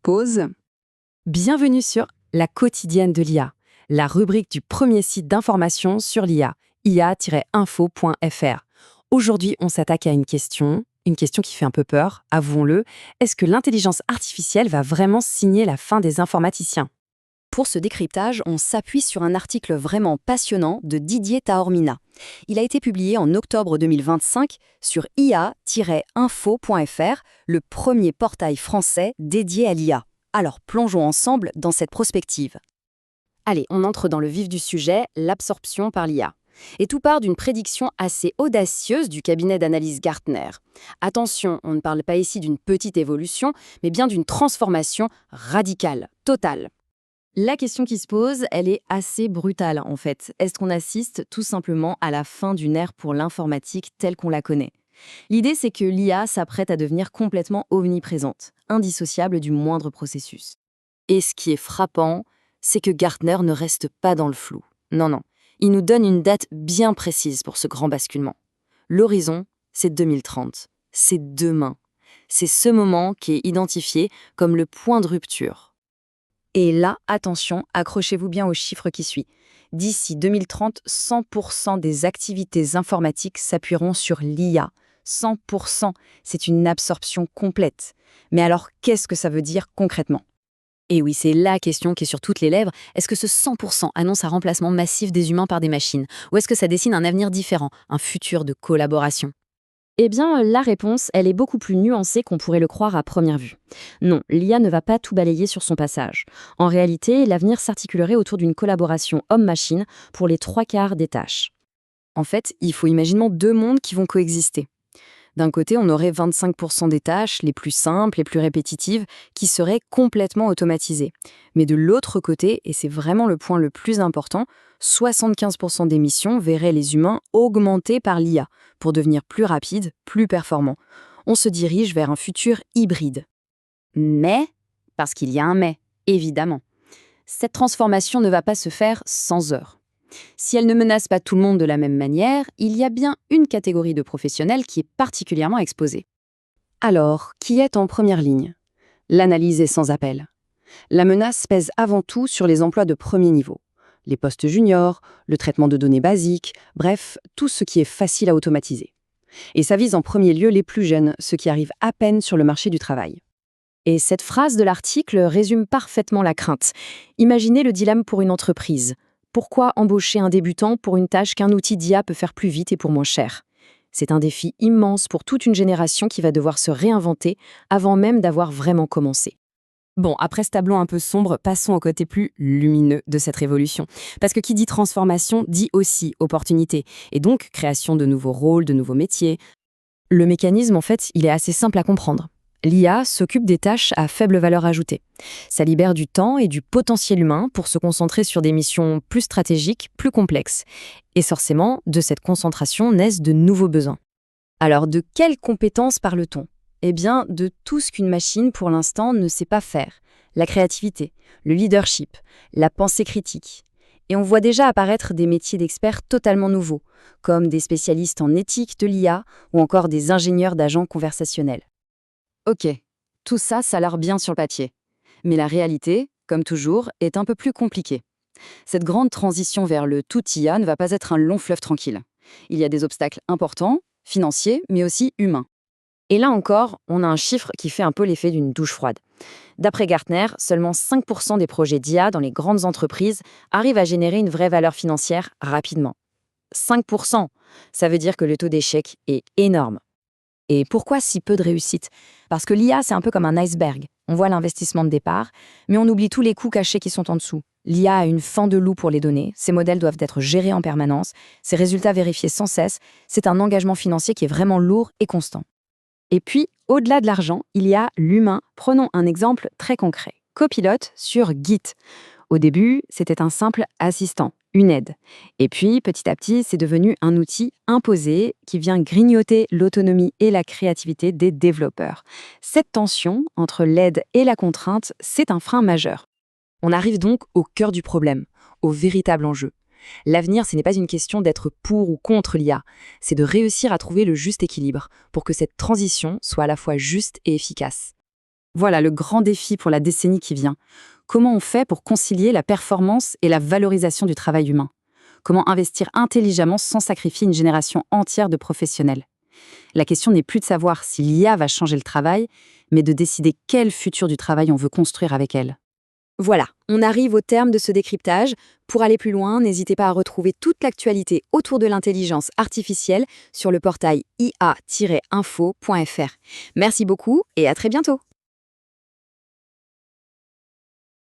Pause. Bienvenue sur La quotidienne de l'IA, la rubrique du premier site d'information sur l'IA, ia-info.fr. Aujourd'hui, on s'attaque à une question qui fait un peu peur, avouons-le. Est-ce que l'intelligence artificielle va vraiment signer la fin des informaticiens? Pour ce décryptage, on s'appuie sur un article vraiment passionnant de Didier Taormina. Il a été publié en octobre 2025 sur ia-info.fr, le premier portail français dédié à l'IA. Alors plongeons ensemble dans cette prospective. Allez, on entre dans le vif du sujet, l'absorption par l'IA. Et tout part d'une prédiction assez audacieuse du cabinet d'analyse Gartner. Attention, on ne parle pas ici d'une petite évolution, mais bien d'une transformation radicale, totale. La question qui se pose, elle est assez brutale en fait. Est-ce qu'on assiste tout simplement à la fin d'une ère pour l'informatique telle qu'on la connaît? L'idée, c'est que l'IA s'apprête à devenir complètement omniprésente, indissociable du moindre processus. Et ce qui est frappant, c'est que Gartner ne reste pas dans le flou. Non, il nous donne une date bien précise pour ce grand basculement. L'horizon, c'est 2030. C'est demain. C'est ce moment qui est identifié comme le point de rupture. Et là, attention, accrochez-vous bien au chiffre qui suit. D'ici 2030, 100% des activités informatiques s'appuieront sur l'IA. 100%, c'est une absorption complète. Mais alors, qu'est-ce que ça veut dire concrètement? Et oui, c'est la question qui est sur toutes les lèvres. Est-ce que ce 100% annonce un remplacement massif des humains par des machines? Ou est-ce que ça dessine un avenir différent, un futur de collaboration? Eh bien, la réponse, elle est beaucoup plus nuancée qu'on pourrait le croire à première vue. Non, l'IA ne va pas tout balayer sur son passage. En réalité, l'avenir s'articulerait autour d'une collaboration homme-machine pour les 3/4 des tâches. En fait, il faut imaginer deux mondes qui vont coexister. D'un côté, on aurait 25% des tâches, les plus simples, les plus répétitives, qui seraient complètement automatisées. Mais de l'autre côté, et c'est vraiment le point le plus important, 75% des missions verraient les humains augmentés par l'IA pour devenir plus rapides, plus performants. On se dirige vers un futur hybride. Mais, parce qu'il y a un mais, évidemment, cette transformation ne va pas se faire sans heurts. Si elle ne menace pas tout le monde de la même manière, il y a bien une catégorie de professionnels qui est particulièrement exposée. Alors, qui est en première ligne? L'analyse est sans appel. La menace pèse avant tout sur les emplois de premier niveau. Les postes juniors, le traitement de données basiques, bref, tout ce qui est facile à automatiser. Et ça vise en premier lieu les plus jeunes, ceux qui arrivent à peine sur le marché du travail. Et cette phrase de l'article résume parfaitement la crainte. Imaginez le dilemme pour une entreprise. Pourquoi embaucher un débutant pour une tâche qu'un outil d'IA peut faire plus vite et pour moins cher? C'est un défi immense pour toute une génération qui va devoir se réinventer avant même d'avoir vraiment commencé. Bon, après ce tableau un peu sombre, passons au côté plus lumineux de cette révolution. Parce que qui dit transformation dit aussi opportunité, et donc création de nouveaux rôles, de nouveaux métiers. Le mécanisme, en fait, il est assez simple à comprendre. L'IA s'occupe des tâches à faible valeur ajoutée. Ça libère du temps et du potentiel humain pour se concentrer sur des missions plus stratégiques, plus complexes. Et forcément, de cette concentration naissent de nouveaux besoins. Alors, de quelles compétences parle-t-on? Eh bien, de tout ce qu'une machine, pour l'instant, ne sait pas faire. La créativité, le leadership, la pensée critique. Et on voit déjà apparaître des métiers d'experts totalement nouveaux, comme des spécialistes en éthique de l'IA ou encore des ingénieurs d'agents conversationnels. Ok, tout ça, ça a l'air bien sur le papier. Mais la réalité, comme toujours, est un peu plus compliquée. Cette grande transition vers le tout IA ne va pas être un long fleuve tranquille. Il y a des obstacles importants, financiers, mais aussi humains. Et là encore, on a un chiffre qui fait un peu l'effet d'une douche froide. D'après Gartner, seulement 5% des projets d'IA dans les grandes entreprises arrivent à générer une vraie valeur financière rapidement. 5%, ça veut dire que le taux d'échec est énorme. Et pourquoi si peu de réussite? Parce que l'IA, c'est un peu comme un iceberg. On voit l'investissement de départ, mais on oublie tous les coûts cachés qui sont en dessous. L'IA a une faim de loup pour les données, ses modèles doivent être gérés en permanence, ses résultats vérifiés sans cesse, c'est un engagement financier qui est vraiment lourd et constant. Et puis, au-delà de l'argent, il y a l'humain. Prenons un exemple très concret. Copilot sur Git. Au début, c'était un simple assistant, une aide. Et puis, petit à petit, c'est devenu un outil imposé qui vient grignoter l'autonomie et la créativité des développeurs. Cette tension entre l'aide et la contrainte, c'est un frein majeur. On arrive donc au cœur du problème, au véritable enjeu. L'avenir, ce n'est pas une question d'être pour ou contre l'IA, c'est de réussir à trouver le juste équilibre pour que cette transition soit à la fois juste et efficace. Voilà le grand défi pour la décennie qui vient. Comment on fait pour concilier la performance et la valorisation du travail humain? Comment investir intelligemment sans sacrifier une génération entière de professionnels? La question n'est plus de savoir si l'IA va changer le travail, mais de décider quel futur du travail on veut construire avec elle. Voilà, on arrive au terme de ce décryptage. Pour aller plus loin, n'hésitez pas à retrouver toute l'actualité autour de l'intelligence artificielle sur le portail ia-info.fr. Merci beaucoup et à très bientôt.